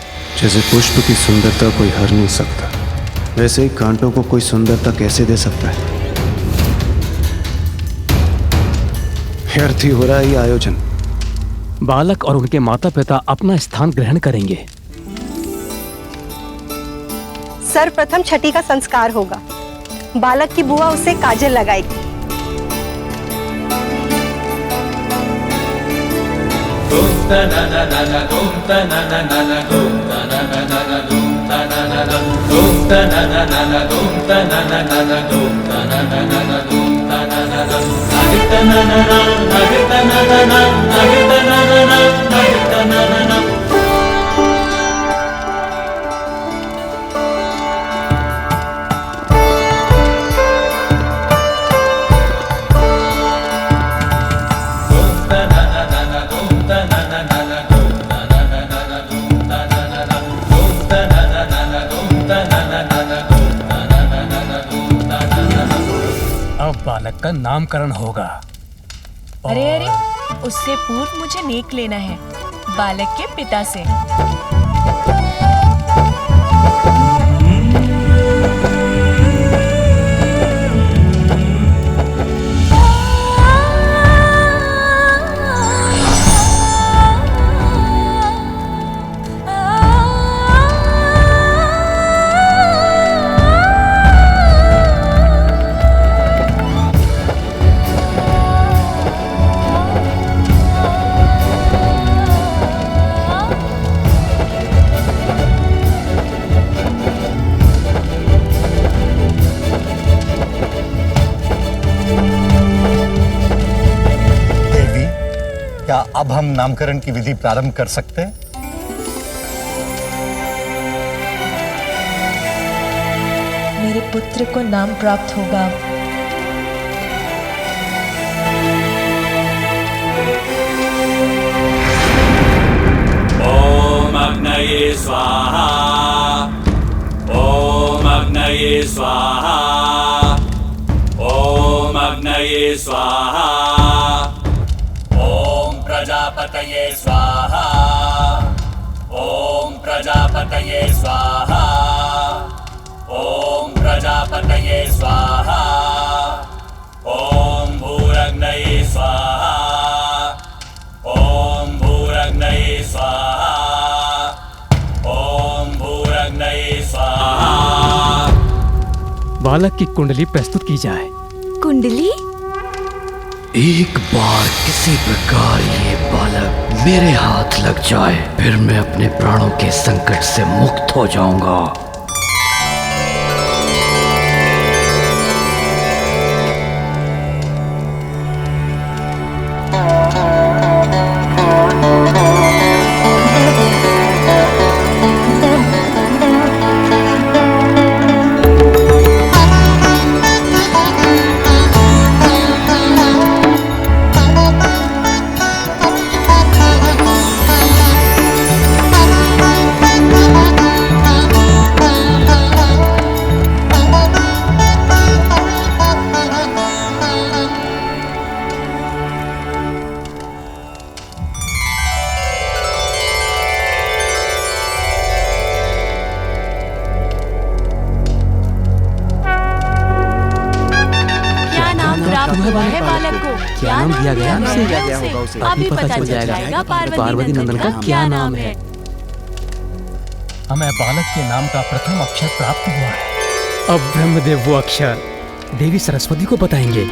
जैसे पुष्प की सुंदरता कोई हर नहीं सकता, वैसे ही कांटों को कोई सुंदरता कैसे दे सकता है। व्यर्थ ही हो रहा है ये आयोजन। बालक और उनके माता पिता अपना स्थान ग्रहण करेंगे। सर्वप्रथम छठी का संस्कार होगा। बालक की बुआ उसे काजल लगाएगी। अब बालक का नामकरण होगा। अरे अरे, उससे पूर्व मुझे नेक लेना है बालक के पिता से। क्या अब हम नामकरण की विधि प्रारंभ कर सकते हैं? मेरे पुत्र को नाम प्राप्त होगा। ओम अग्नये स्वाहा, ओम अग्नये स्वाहा, ओम अग्नये स्वाहा, प्रजापतये स्वाहा, ओम प्रजापतये स्वाहा, ओम प्रजापतये स्वाहा, ओम भूरग्नये स्वाहा, ओम भूरग्नये स्वाहा, ओम भूरग्नये स्वाहा। बालक की कुंडली प्रस्तुत की जाए। कुंडली? एक बार किसी प्रकार ये बालक मेरे हाथ लग जाए, फिर मैं अपने प्राणों के संकट से मुक्त हो जाऊंगा। क्या नाम दिया गया उसे? अभी पता चल जाएगा पार्वती नंदन का क्या नाम है। हमें बालक के नाम का प्रथम अक्षर प्राप्त हुआ है। अब ब्रह्मदेव वो अक्षर देवी सरस्वती को बताएंगे।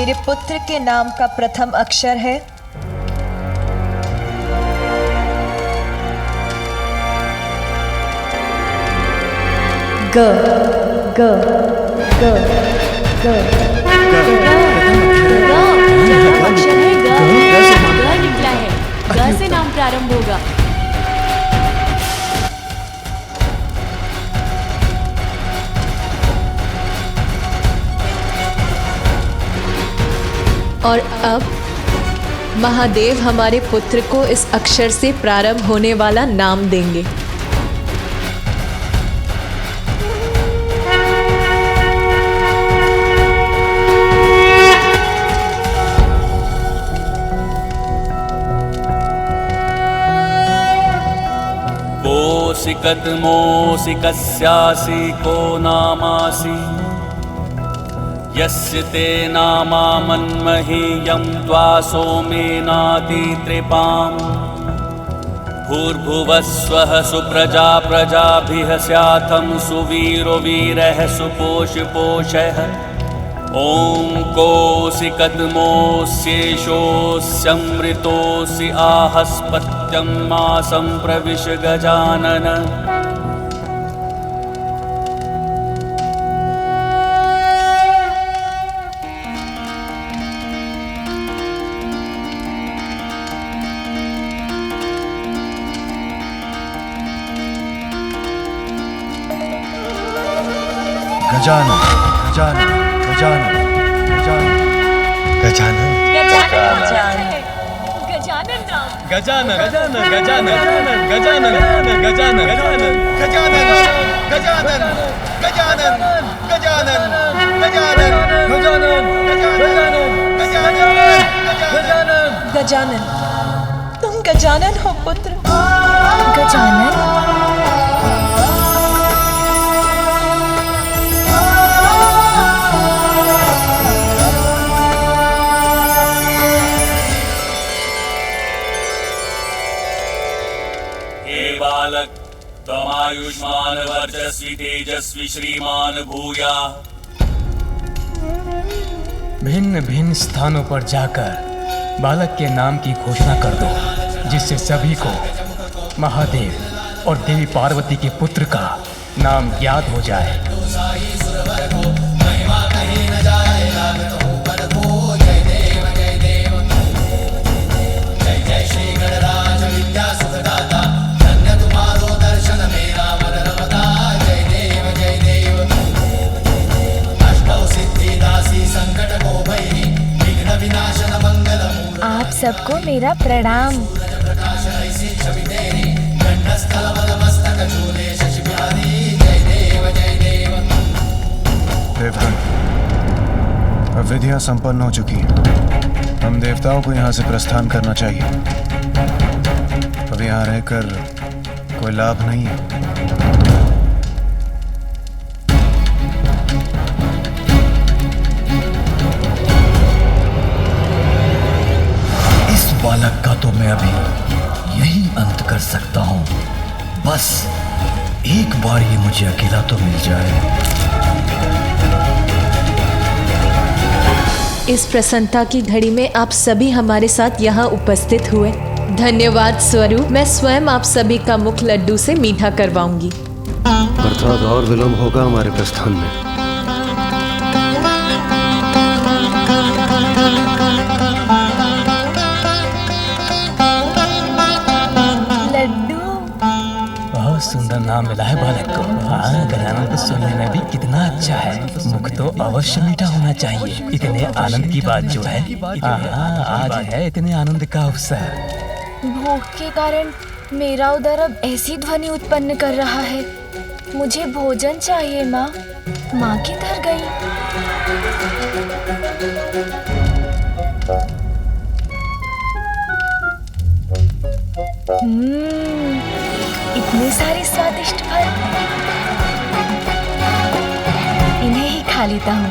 मेरे पुत्र के नाम का प्रथम अक्षर है ग ग ग ग अक्षर है ग निकला है। ग से नाम प्रारंभ होगा। और अब महादेव हमारे पुत्र को इस अक्षर से प्रारंभ होने वाला नाम देंगे। कोसि कदमोऽसि कस्यासि को नामासि यस्य ते नामा मन्महीयं त्वा सोमेनाति त्रिपाम् भूर्भुवस्वः सुप्रजा प्रजाभिः स्याथं सुवीरो वीरः सुपोषपोषः ॐ कोऽसि कदमोऽस्येषोऽस्यमृतोऽसि आहस्पत्यं मासं प्रविश गजानन। गजानन गजानन गजानन गजानन गजानन नाम गजानन गजानन गजानन गजानन गजानन गजानन गजानन गजानन गजानन गजानन गजानन गजानन गजानन तुम गजानन हो पुत्र। गजानन बालक त्वमायुष्मान वर्चस्वी तेजस्वी श्रीमान भूया। भिन्न भिन्न स्थानों पर जाकर बालक के नाम की घोषणा कर दो, जिससे सभी को महादेव और देवी पार्वती के पुत्र का नाम ज्ञात हो जाए। आप सबको मेरा प्रणाम। देवगण, अब विधियां संपन्न हो चुकी हैं। हम देवताओं को यहाँ से प्रस्थान करना चाहिए। अब यहाँ रहकर कोई लाभ नहीं है। बालक का तो मैं अभी यही अंत कर सकता हूँ। बस एक बार ये मुझे अकेला तो मिल जाए। इस प्रसन्नता की घड़ी में आप सभी हमारे साथ यहाँ उपस्थित हुए, धन्यवाद स्वरूप मैं स्वयं आप सभी का मुख लड्डू से मीठा करवाऊंगी। अर्थात और विलंब होगा हमारे प्रस्थान में। सुंदर नाम मिला है बालक को। हाँ, गजानन को सुनने में भी कितना अच्छा है। मुख तो अवश्य मीठा होना चाहिए। इतने आनंद की बात जो है, हाँ, आज है इतने आनंद का अवसर। भूख के कारण मेरा उदर अब ऐसी ध्वनि उत्पन्न कर रहा है। मुझे भोजन चाहिए माँ। माँ किधर गई? इतने सारे स्वादिष्ट फल, इन्हें ही खा लेता हूँ।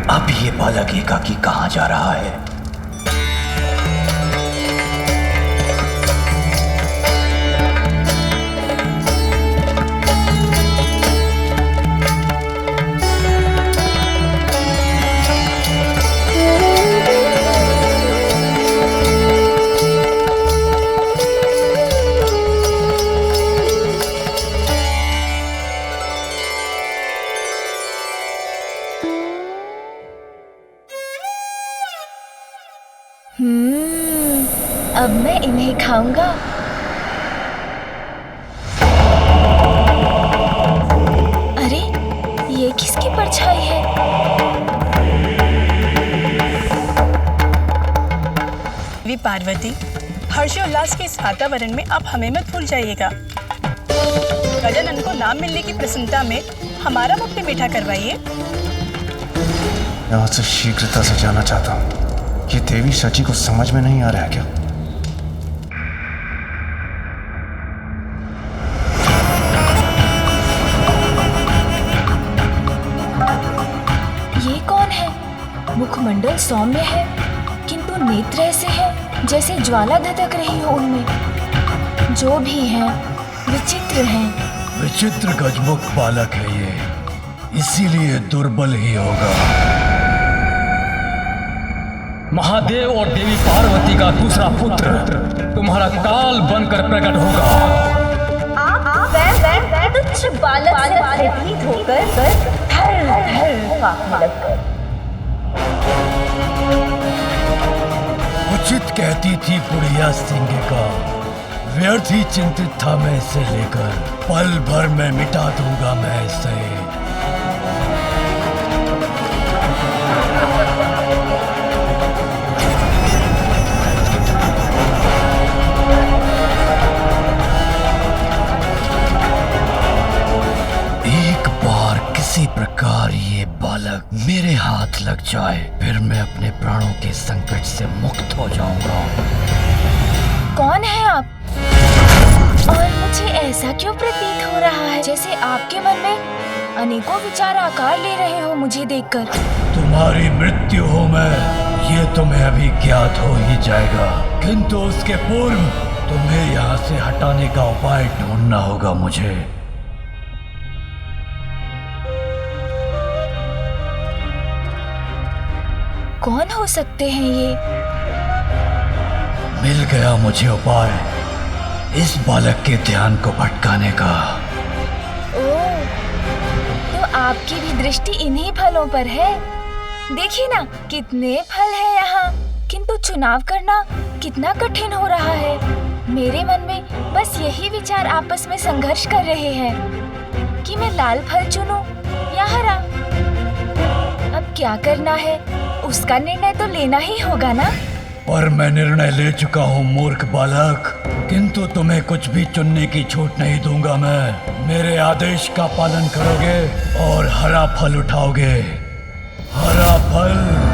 अब ये बालक एकाकी कहाँ जा रहा है? अब मैं इन्हें खाऊंगा। अरे ये किसकी परछाई है? देवी पार्वती, हर्षोल्लास के इस वातावरण में आप हमें मत भूल जाइएगा। गजानन को नाम मिलने की प्रसन्नता में हमारा मुक्ति मीठा करवाइए। मैं आपसे शीघ्रता से जाना चाहता हूँ। ये देवी सची को समझ में नहीं आ रहा है क्या? ये कौन है? मुखमंडल सौम्य है, किंतु नेत्र ऐसे है जैसे ज्वाला धधक रही हो उनमें। जो भी है विचित्र हैं। विचित्र गजमुख बालक है ये, इसीलिए दुर्बल ही होगा। महादेव और देवी पार्वती का दूसरा पुत्र तुम्हारा काल बनकर प्रकट होगा। आप तुच्छ बालक से भयभीत होकर थर-थर कांपने लगकर। उचित कहती थी बुढ़िया सिंह का, व्यर्थ ही चिंतित था मैं इसे लेकर। पल भर में मिटा दूंगा मैं इसे। एक बार किसी प्रकार ये बालक मेरे हाथ लग जाए, फिर मैं अपने प्राणों के संकट से मुक्त हो जाऊंगा। कौन है आप? और मुझे ऐसा क्यों प्रतीत हो रहा है जैसे आपके मन में अनेकों विचार आकार ले रहे हो मुझे देखकर? तुम्हारी मृत्यु हो मैं, ये तुम्हें अभी ज्ञात हो ही जाएगा, किंतु उसके पूर्व तुम्हें यहाँ से हटाने का उपाय ढूंढना होगा मुझे। कौन हो सकते हैं ये? मिल गया मुझे उपाय इस बालक के ध्यान को भटकाने का। ओह, तो आपकी भी दृष्टि इन्हीं फलों पर है। देखिए ना कितने फल है यहाँ, किंतु चुनाव करना कितना कठिन हो रहा है। मेरे मन में बस यही विचार आपस में संघर्ष कर रहे हैं कि मैं लाल फल चुनूं या हरा। अब क्या करना है उसका निर्णय तो लेना ही होगा ना। पर मैं निर्णय ले चुका हूँ मूर्ख बालक, किंतु तुम्हें कुछ भी चुनने की छूट नहीं दूंगा मैं। मेरे आदेश का पालन करोगे और हरा फल उठाओगे। हरा फल।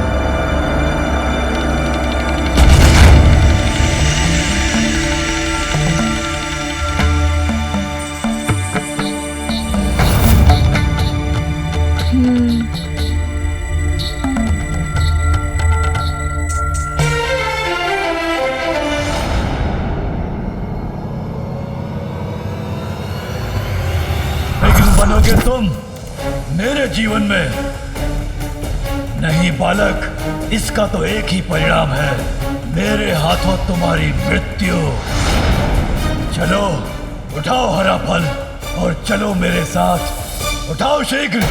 बनोगे तुम मेरे जीवन में? नहीं बालक, इसका तो एक ही परिणाम है, मेरे हाथों तुम्हारी मृत्यु। चलो उठाओ हरा फल और चलो मेरे साथ। उठाओ शीघ्र।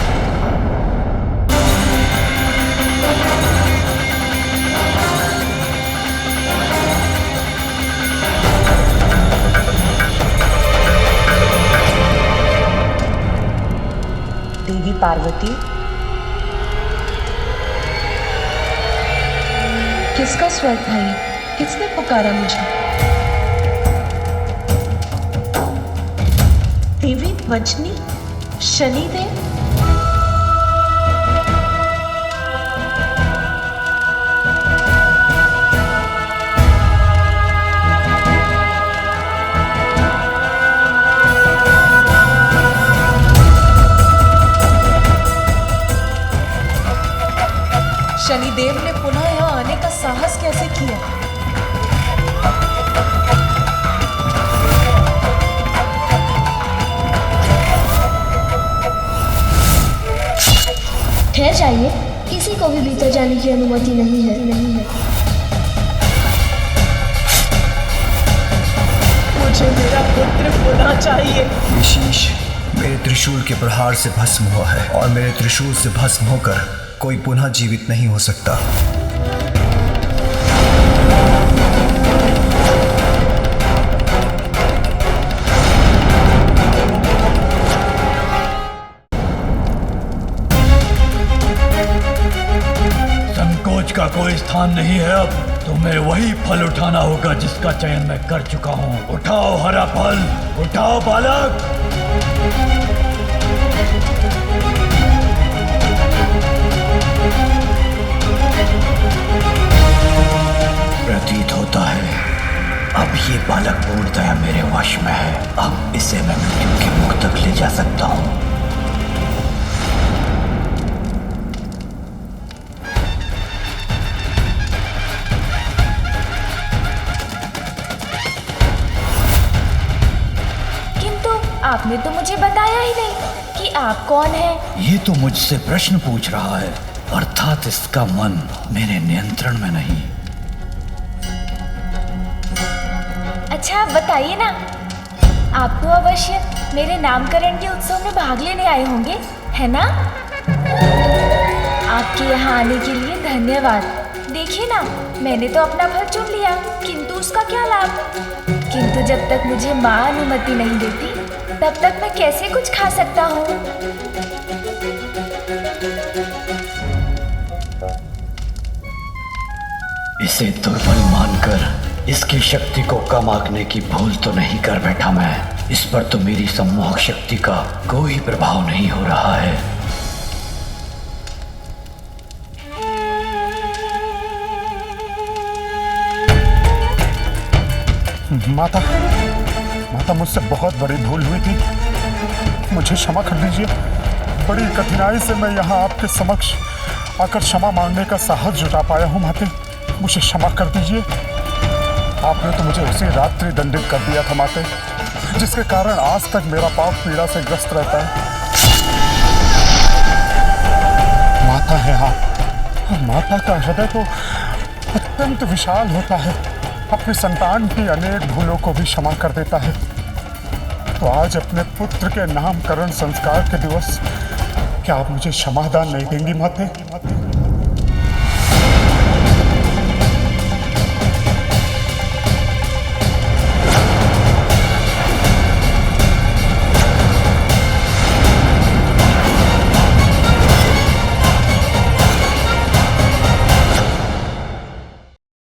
देवी पार्वती, किसका स्वर था ये? किसने पुकारा मुझे? देवी वजनी, शनिदेव? शनिदेव ने पुनः यहाँ आने का साहस कैसे किया? ठहर जाइए, किसी को भी भीतर जाने की अनुमति नहीं है। मुझे मेरा पुत्र पुनः चाहिए। ये शीश मेरे त्रिशूल के प्रहार से भस्म हुआ है और मेरे त्रिशूल से भस्म होकर कोई पुनः जीवित नहीं हो सकता। कोई स्थान नहीं है। अब तुम्हें वही फल उठाना होगा जिसका चयन मैं कर चुका हूँ। उठाओ हरा फल, उठाओ बालक। प्रतीत होता है अब ये बालक पूर्णतया मेरे वश में है। अब इसे मैं मृत्यु के मुख तक ले जा सकता हूँ। आपने तो मुझे बताया ही नहीं कि आप कौन हैं। ये तो मुझसे प्रश्न पूछ रहा है, अर्थात इसका मन मेरे नियंत्रण में नहीं। अच्छा बताइए ना, आप तो अवश्य मेरे नामकरण के उत्सव में भाग लेने आए होंगे, है ना? आपके यहाँ आने के लिए धन्यवाद। देखिए ना, मैंने तो अपना फल चुन लिया, किंतु उसका क्या लाभ? किंतु जब तक मुझे माँ अनुमति नहीं देती तब तक मैं कैसे कुछ खा सकता हूँ? इसे दुर्बल मानकर इसकी शक्ति को कम आंकने की भूल तो नहीं कर बैठा मैं। इस पर तो मेरी सम्मोहक शक्ति का कोई प्रभाव नहीं हो रहा है। माता मुझसे बहुत बड़ी भूल हुई थी, मुझे क्षमा कर दीजिए। बड़ी कठिनाई से मैं यहाँ आपके समक्ष आकर क्षमा मांगने का साहस जुटा पाया हूँ। माते, मुझे क्षमा कर दीजिए। आपने तो मुझे उसी रात्रि दंडित कर दिया था माते, जिसके कारण आज तक मेरा पाप पीड़ा से ग्रस्त रहता है। माता है आप, माता का हृदय तो अत्यंत विशाल होता है, अपनी संतान की अनेक भूलों को भी क्षमा कर देता है। तो आज अपने पुत्र के नामकरण संस्कार के दिवस क्या आप मुझे क्षमादान नहीं देंगी माते?